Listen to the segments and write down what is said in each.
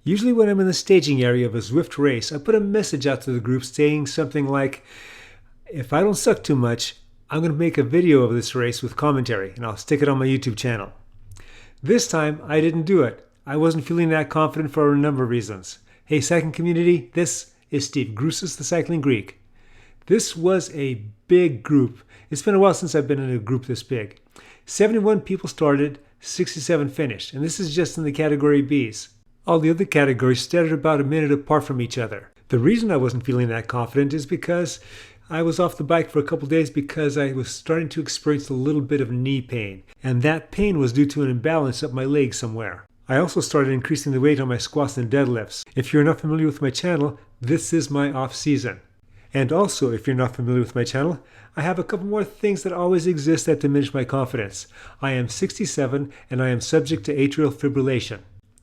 Usually when I'm in the staging area of a Zwift race, I put a message out to the group saying something like, if I don't suck too much, I'm going to make a video of this race with commentary and I'll stick it on my YouTube channel. This time, I didn't do it. I wasn't feeling that confident for a number of reasons. Hey cycling community, this is Steve Grusis, the Cycling Greek. This was a big group. It's been a while since I've been in a group this big. 71 people started, 67 finished, and this is just in the category Bs. All the other categories started about a minute apart from each other. The reason I wasn't feeling that confident is because I was off the bike for a couple days because I was starting to experience a little bit of knee pain, and that pain was due to an imbalance up my leg somewhere. I also started increasing the weight on my squats and deadlifts. If you're not familiar with my channel, this is my off season. And also, if you're not familiar with my channel, I have a couple more things that always exist that diminish my confidence. I am 67 and I am subject to atrial fibrillation.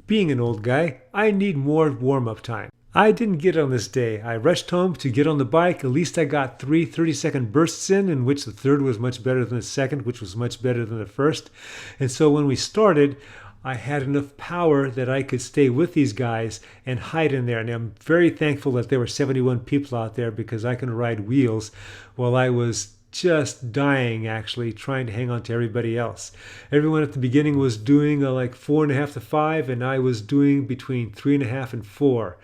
Being an old guy, I need more warm-up time. I didn't get it on this day. I rushed home to get on the bike. At least I got 3 30-second bursts in which the third was much better than the second, which was much better than the first. And so when we started, I had enough power that I could stay with these guys and hide in there. And I'm very thankful that there were 71 people out there because I can ride wheels while I was just dying, actually, trying to hang on to everybody else. Everyone at the beginning was doing like 4.5 to 5, and I was doing between 3.5 and 4.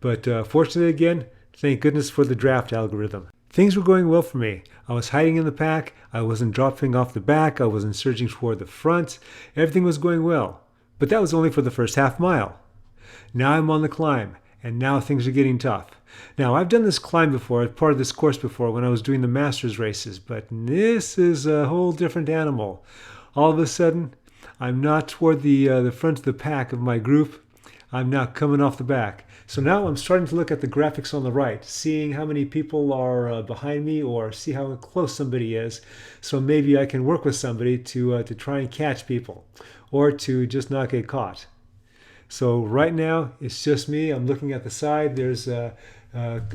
But fortunately, again, thank goodness for the draft algorithm. Things were going well for me. I was hiding in the pack. I wasn't dropping off the back. I wasn't surging toward the front. Everything was going well. But that was only for the first half mile. Now I'm on the climb, and now things are getting tough. Now, I've done this climb before, part of this course before, when I was doing the Masters races, but this is a whole different animal. All of a sudden, I'm not toward the front of the pack of my group. I'm now coming off the back. So now I'm starting to look at the graphics on the right, seeing how many people are behind me or see how close somebody is. So maybe I can work with somebody to try and catch people or to just not get caught. So right now it's just me. I'm looking at the side. There's a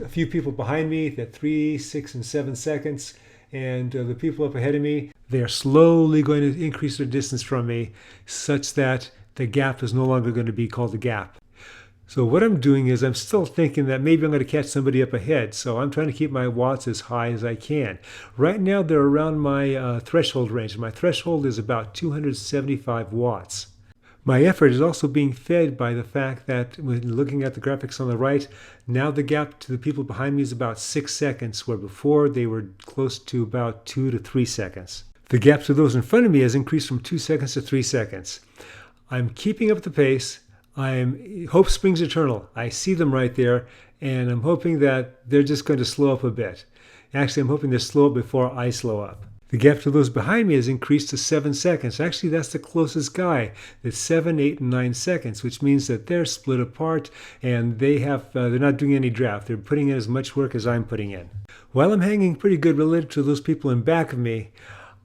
few people behind me at 3, 6, and 7 seconds. And the people up ahead of me, they're slowly going to increase their distance from me such that the gap is no longer going to be called a gap. So what I'm doing is I'm still thinking that maybe I'm going to catch somebody up ahead. So I'm trying to keep my watts as high as I can. Right now they're around my threshold range. My threshold is about 275 watts. My effort is also being fed by the fact that when looking at the graphics on the right, now the gap to the people behind me is about 6 seconds, where before they were close to about 2 to 3 seconds. The gap to those in front of me has increased from 2 seconds to 3 seconds. I'm keeping up the pace. Hope springs eternal. I see them right there, and I'm hoping that they're just going to slow up a bit. Actually, I'm hoping they slow up before I slow up. The gap to those behind me has increased to 7 seconds. Actually, that's the closest guy. It's 7, 8, and 9 seconds, which means that they're split apart, and they're not doing any draft. They're putting in as much work as I'm putting in. While I'm hanging pretty good relative to those people in back of me,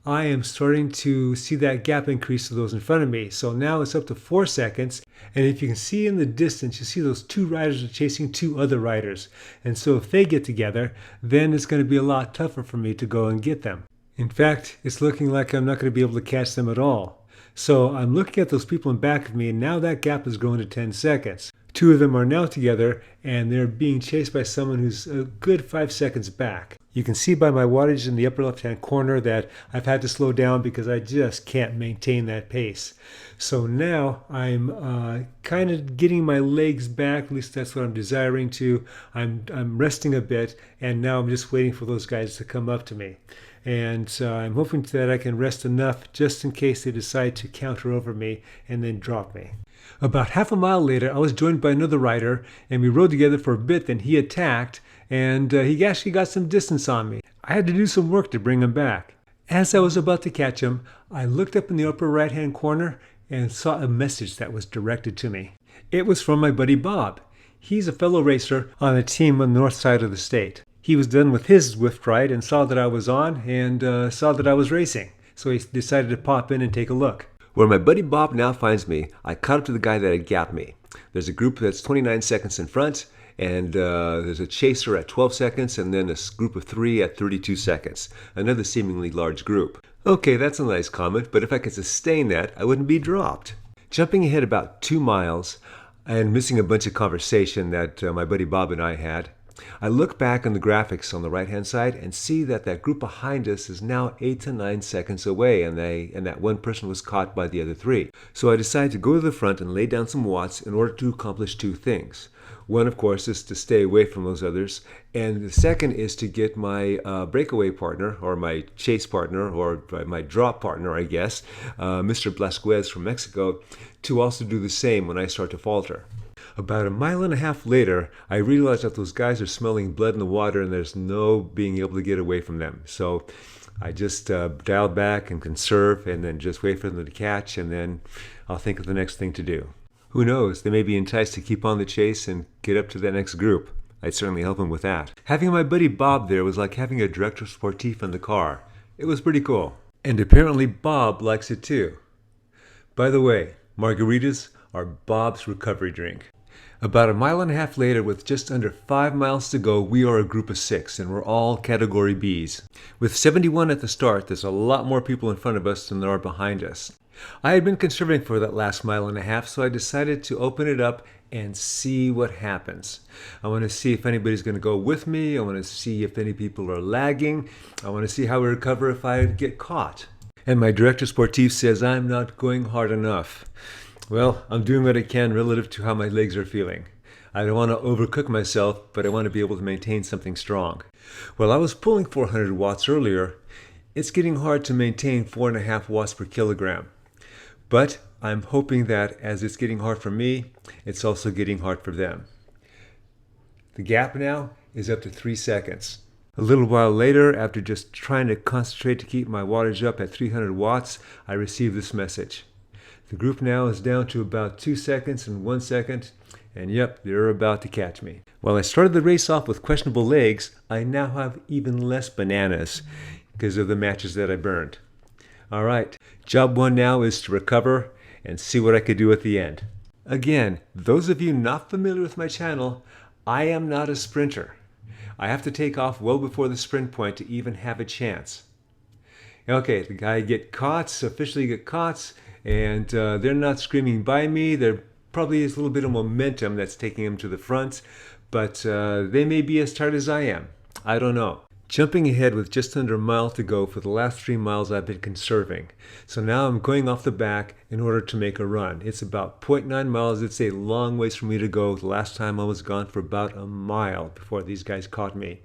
I am starting to see that gap increase to those in front of me. So now it's up to 4 seconds. And if you can see in the distance, you see those 2 riders are chasing 2 other riders. And so if they get together, then it's going to be a lot tougher for me to go and get them. In fact, it's looking like I'm not going to be able to catch them at all. So I'm looking at those people in back of me, and now that gap is growing to 10 seconds. 2 of them are now together, and they're being chased by someone who's a good 5 seconds back. You can see by my wattage in the upper left-hand corner that I've had to slow down because I just can't maintain that pace. So now I'm kind of getting my legs back, at least that's what I'm desiring to. I'm resting a bit, and now I'm just waiting for those guys to come up to me. And I'm hoping that I can rest enough just in case they decide to counter over me and then drop me. About half a mile later, I was joined by another rider, and we rode together for a bit. Then he attacked, and he actually got some distance on me. I had to do some work to bring him back. As I was about to catch him, I looked up in the upper right-hand corner and saw a message that was directed to me. It was from my buddy Bob. He's a fellow racer on a team on the north side of the state. He was done with his Zwift ride and saw that I was on and saw that I was racing. So he decided to pop in and take a look. Where my buddy Bob now finds me, I caught up to the guy that had gapped me. There's a group that's 29 seconds in front, and there's a chaser at 12 seconds, and then a group of 3 at 32 seconds. Another seemingly large group. Okay, that's a nice comment, but if I could sustain that, I wouldn't be dropped. Jumping ahead about 2 miles, and missing a bunch of conversation that my buddy Bob and I had. I look back on the graphics on the right-hand side and see that that group behind us is now 8 to 9 seconds away, and that one person was caught by the other three. So I decided to go to the front and lay down some watts in order to accomplish two things. One, of course, is to stay away from those others, and the second is to get my breakaway partner, or my chase partner, or my drop partner, I guess, Mr. Blasquez from Mexico, to also do the same when I start to falter. About a mile and a half later, I realized that those guys are smelling blood in the water and there's no being able to get away from them. So I just dial back and conserve and then just wait for them to catch, and then I'll think of the next thing to do. Who knows, they may be enticed to keep on the chase and get up to that next group. I'd certainly help them with that. Having my buddy Bob there was like having a director sportif in the car. It was pretty cool. And apparently Bob likes it too. By the way, margaritas are Bob's recovery drink. About a mile and a half later, with just under 5 miles to go, we are a group of 6, and we're all Category Bs. With 71 at the start, there's a lot more people in front of us than there are behind us. I had been conserving for that last mile and a half, so I decided to open it up and see what happens. I want to see if anybody's going to go with me. I want to see if any people are lagging. I want to see how we recover if I get caught. And my director sportif says I'm not going hard enough. Well, I'm doing what I can relative to how my legs are feeling. I don't want to overcook myself, but I want to be able to maintain something strong. Well, I was pulling 400 watts earlier. It's getting hard to maintain 4.5 watts per kilogram. But I'm hoping that as it's getting hard for me, it's also getting hard for them. The gap now is up to 3 seconds. A little while later, after just trying to concentrate to keep my wattage up at 300 watts, I received this message. The group now is down to about 2 seconds and 1 second, and yep, they're about to catch me. While I started the race off with questionable legs, I now have even less bananas because of the matches that I burned. All right, job one now is to recover and see what I could do at the end. Again, those of you not familiar with my channel, I am not a sprinter. I have to take off well before the sprint point to even have a chance. Okay, the guy officially get caught, and they're not screaming by me. There probably is a little bit of momentum that's taking them to the front, but they may be as tired as I am. I don't know. Jumping ahead with just under a mile to go, for the last 3 miles I've been conserving. So now I'm going off the back in order to make a run. It's about 0.9 miles. It's a long ways for me to go. The last time I was gone for about a mile before these guys caught me.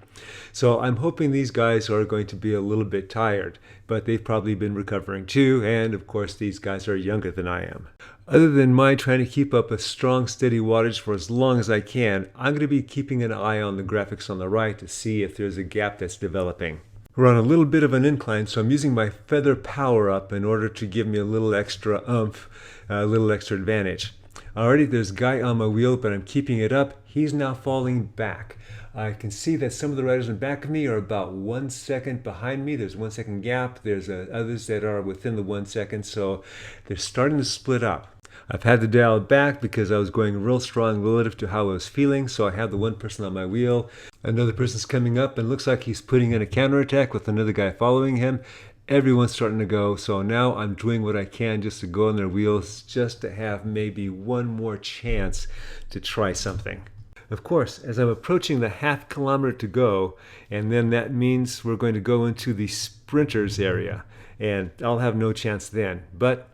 So I'm hoping these guys are going to be a little bit tired, but they've probably been recovering too. And of course, these guys are younger than I am. Other than my trying to keep up a strong, steady wattage for as long as I can, I'm going to be keeping an eye on the graphics on the right to see if there's a gap that's developing. We're on a little bit of an incline, so I'm using my feather power up in order to give me a little extra oomph, a little extra advantage. Already there's a guy on my wheel, but I'm keeping it up. He's now falling back. I can see that some of the riders in back of me are about 1 second behind me. There's 1 second gap. There's others that are within the 1 second, so they're starting to split up. I've had to dial it back because I was going real strong relative to how I was feeling, so I have the one person on my wheel. Another person's coming up and looks like he's putting in a counterattack with another guy following him. Everyone's starting to go, so now I'm doing what I can just to go on their wheels, just to have maybe one more chance to try something. Of course, as I'm approaching the half kilometer to go, and then that means we're going to go into the sprinters area, and I'll have no chance then, but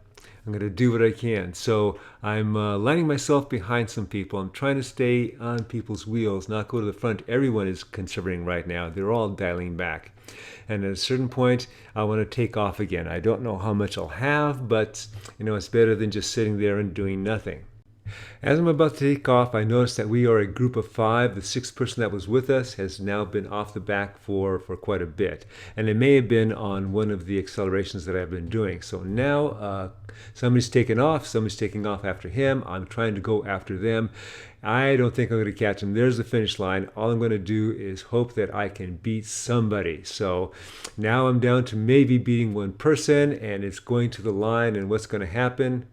I'm going to do what I can. So I'm lining myself behind some people. I'm trying to stay on people's wheels, not go to the front. Everyone is conserving right now. They're all dialing back. And at a certain point, I want to take off again. I don't know how much I'll have, but it's better than just sitting there and doing nothing. As I'm about to take off, I noticed that we are a group of 5. The 6th person that was with us has now been off the back for quite a bit. And it may have been on one of the accelerations that I've been doing. So now somebody's taking off after him. I'm trying to go after them. I don't think I'm going to catch him. There's the finish line. All I'm going to do is hope that I can beat somebody. So now I'm down to maybe beating one person, and it's going to the line, and what's going to happen?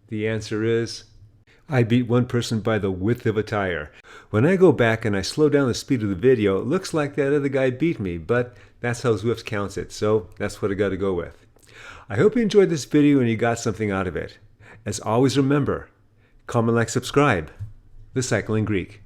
The answer is, I beat one person by the width of a tire. When I go back and I slow down the speed of the video, it looks like that other guy beat me, but that's how Zwift counts it, so that's what I got to go with. I hope you enjoyed this video and you got something out of it. As always, remember, Comment, like, subscribe. The Cycling Greek.